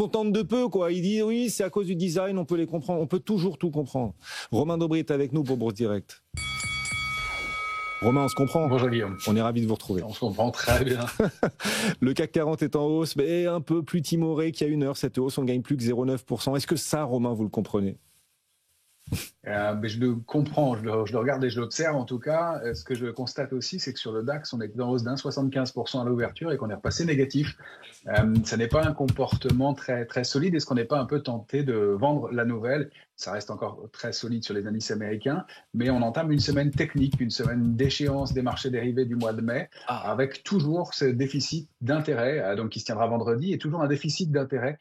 contente de peu, quoi. Il dit oui, c'est à cause du design, on peut les comprendre, on peut toujours tout comprendre. Romain Dobry est avec nous pour Bourse Direct. Romain, on se comprend. Bonjour Guillaume. On est ravis de vous retrouver. On se comprend très bien. Le CAC 40 est en hausse, mais un peu plus timoré qu'il y a une heure. Cette hausse, on gagne plus que 0,9%. Est-ce que ça, Romain, vous le comprenez ? Mais je le comprends, je le regarde et je l'observe en tout cas. Ce que je constate aussi, c'est que sur le DAX, on est en hausse d'1,75% à l'ouverture et qu'on est repassé négatif. Ça n'est pas un comportement très, très solide. Est-ce qu'on n'est pas un peu tenté de vendre la nouvelle ? Ça reste encore très solide sur les indices américains, mais on entame une semaine technique, une semaine d'échéance des marchés dérivés du mois de mai, avec toujours ce déficit d'intérêt, donc qui se tiendra vendredi, et toujours un déficit d'intérêt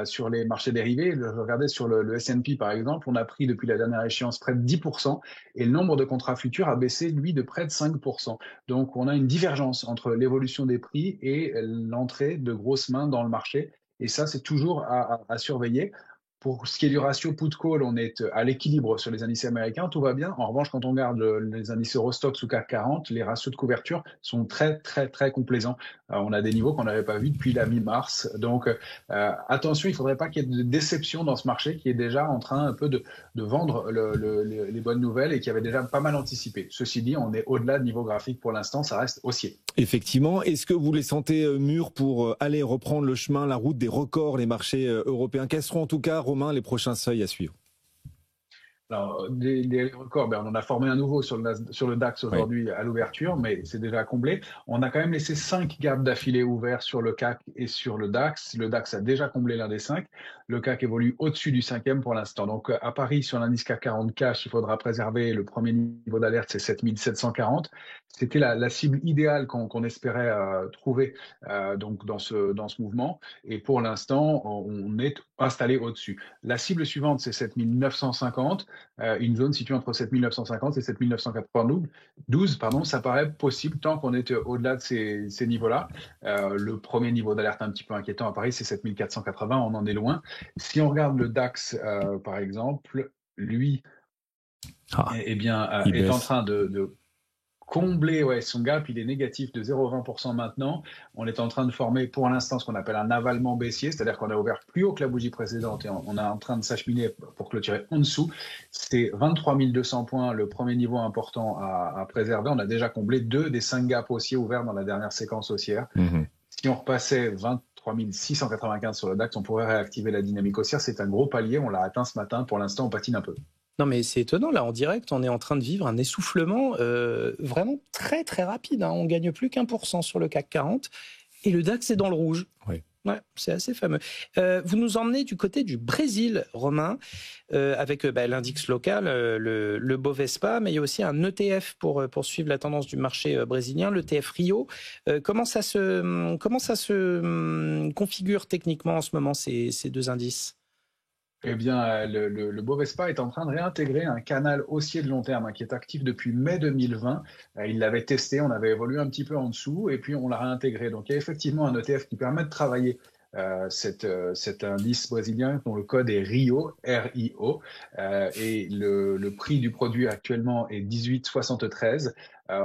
sur les marchés dérivés. Je regardais sur le S&P par exemple, on a pris depuis la dernière échéance près de 10%, et le nombre de contrats futurs a baissé, lui, de près de 5%. Donc on a une divergence entre l'évolution des prix et l'entrée de grosses mains dans le marché, et ça, c'est toujours à surveiller. Pour ce qui est du ratio put-call, on est à l'équilibre sur les indices américains, tout va bien. En revanche, quand on regarde les indices Eurostoxx ou CAC 40, les ratios de couverture sont très, très, très complaisants. On a des niveaux qu'on n'avait pas vus depuis la mi-mars. Donc, attention, il ne faudrait pas qu'il y ait de déception dans ce marché qui est déjà en train un peu de vendre les bonnes nouvelles et qui avait déjà pas mal anticipé. Ceci dit, on est au-delà de niveau graphique pour l'instant, ça reste haussier. Effectivement. Est-ce que vous les sentez mûrs pour aller reprendre le chemin, la route des records, les marchés européens ? Quels seront en tout cas, Romain, les prochains seuils à suivre ? Alors, des records, on en a formé un nouveau sur le DAX aujourd'hui à l'ouverture, mais c'est déjà comblé. On a quand même laissé 5 gaps d'affilée ouverts sur le CAC et sur le DAX. Le DAX a déjà comblé l'un des 5. Le CAC évolue au-dessus du 5e pour l'instant. Donc, à Paris, sur l'indice CAC 40 cash, il faudra préserver le premier niveau d'alerte, c'est 7740. C'était la cible idéale qu'on espérait trouver donc dans ce mouvement. Et pour l'instant, on est installé au-dessus. La cible suivante, c'est 7950. Une zone située entre 7950 et 7992, ça paraît possible tant qu'on est au-delà de ces niveaux-là. Le premier niveau d'alerte un petit peu inquiétant à Paris, c'est 7480, on en est loin. Si on regarde le DAX, par exemple, lui, est en train de combler son gap, il est négatif de 0,20% maintenant. On est en train de former pour l'instant ce qu'on appelle un avalement baissier, c'est-à-dire qu'on a ouvert plus haut que la bougie précédente et on est en train de s'acheminer pour clôturer en dessous. C'est 23 200 points, le premier niveau important à préserver. On a déjà comblé 2 des 5 gaps haussiers ouverts dans la dernière séquence haussière. Si on repassait 23 695 sur le DAX, on pourrait réactiver la dynamique haussière. C'est un gros palier, on l'a atteint ce matin. Pour l'instant, on patine un peu. Non mais c'est étonnant, là en direct, on est en train de vivre un essoufflement vraiment très très rapide. On gagne plus qu'1% sur le CAC 40 et le DAX est dans le rouge. Oui. Ouais, c'est assez fameux. Vous nous emmenez du côté du Brésil, Romain, avec l'index local, le Bovespa, mais il y a aussi un ETF pour suivre la tendance du marché brésilien, l'ETF Rio. Comment ça se configure techniquement en ce moment ces deux indices ? Eh bien, le Bovespa est en train de réintégrer un canal haussier de long terme qui est actif depuis mai 2020. Il l'avait testé, on avait évolué un petit peu en dessous et puis on l'a réintégré. Donc, il y a effectivement un ETF qui permet de travailler cet indice brésilien dont le code est RIO, R-I-O, et le prix du produit actuellement est 18,73.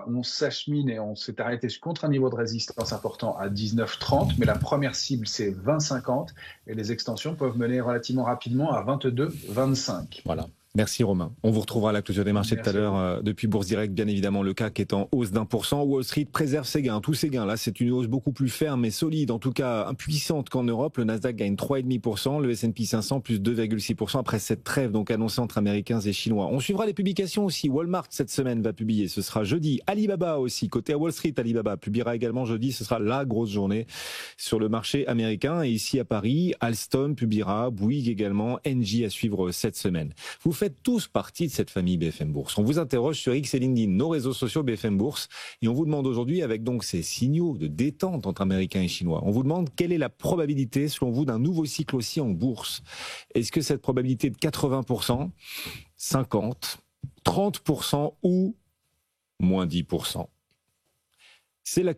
On s'achemine et on s'est arrêté contre un niveau de résistance important à 19,30, mais la première cible c'est 20,50 et les extensions peuvent mener relativement rapidement à 22,25. Voilà. Merci Romain. On vous retrouvera à la clôture des marchés tout à l'heure depuis Bourse Direct. Bien évidemment, le CAC est en hausse d'1%. Wall Street préserve ses gains, tous ses gains. Là, c'est une hausse beaucoup plus ferme et solide, en tout cas impuissante qu'en Europe. Le Nasdaq gagne 3,5%, le S&P 500 plus 2,6% après cette trêve donc annoncée entre Américains et Chinois. On suivra les publications aussi. Walmart cette semaine va publier. Ce sera jeudi. Alibaba aussi, côté à Wall Street, Alibaba publiera également jeudi. Ce sera la grosse journée sur le marché américain. Et ici à Paris, Alstom publiera, Bouygues également, Engie à suivre cette semaine. Vous faites tous partie de cette famille BFM Bourse. On vous interroge sur X et LinkedIn, nos réseaux sociaux BFM Bourse, et on vous demande aujourd'hui, avec donc ces signaux de détente entre Américains et Chinois, on vous demande quelle est la probabilité, selon vous, d'un nouveau cycle aussi en bourse. Est-ce que cette probabilité de 80%, 50%, 30% ou moins 10%? C'est la question.